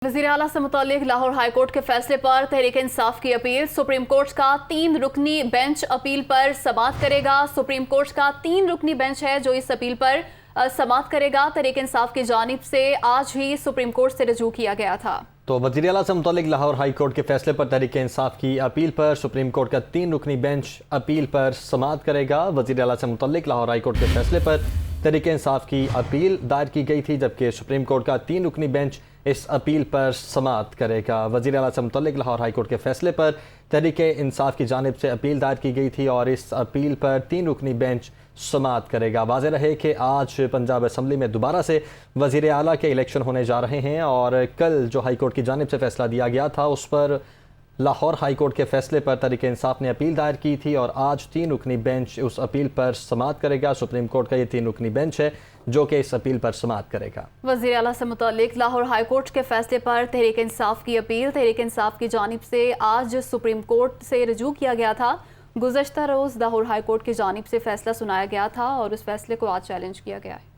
वज़ीर आला से मुताल्लिक लाहौर हाई कोर्ट के फैसले पर तहरीक इंसाफ की अपील। सुप्रीम कोर्ट का 3 रुकनी बेंच अपील पर समाअत करेगा। सुप्रीम कोर्ट का 3 रुकनी बेंच है जो इस अपील पर समाअत करेगा। तहरीक इंसाफ की जानिब से आज ही सुप्रीम कोर्ट से रजू किया गया था। तो वज़ीर आला से मुताल्लिक लाहौर हाई कोर्ट के फैसले पर तहरीक इंसाफ की अपील पर सुप्रीम कोर्ट का 3 रुकनी बेंच अपील पर समाअत करेगा। वज़ीर आला से मुताल्लिक लाहौर हाई कोर्ट के फैसले पर तहरीक इंसाफ की अपील दायर की गई थी, जबकि सुप्रीम कोर्ट का 3 रुकनी बेंच इस अपील पर समाअत करेगा। वज़ीर आला से मुताल्लिक लाहौर हाई कोर्ट के फैसले पर तहरीक इंसाफ की जानिब से अपील दायर की गई थी और इस अपील पर 3 रुकनी बेंच समाअत करेगा। वाज़ेह रहे कि आज पंजाब असम्बली में दोबारा से वज़ीर आला के इलेक्शन होने जा रहे हैं और कल जो हाई कोर्ट की जानिब से फैसला दिया गया था उस पर लाहौर हाई कोर्ट के फैसले पर तहरीक इंसाफ ने अपील दायर की थी और आज 3 रुकनी बेंच उस अपील पर समाअत करेगा। सुप्रीम कोर्ट का ये 3 रुकनी बेंच है जो कि इस अपील पर समाअत करेगा। वज़ीर आला से मुताल्लिक लाहौर हाई कोर्ट के फैसले पर तहरीक इंसाफ की अपील तहरीक इंसाफ की जानिब से आज सुप्रीम कोर्ट से रजू किया गया था। गुज़श्ता रोज़ लाहौर हाई कोर्ट की जानिब से फैसला सुनाया गया था और उस फैसले को आज चैलेंज किया गया है।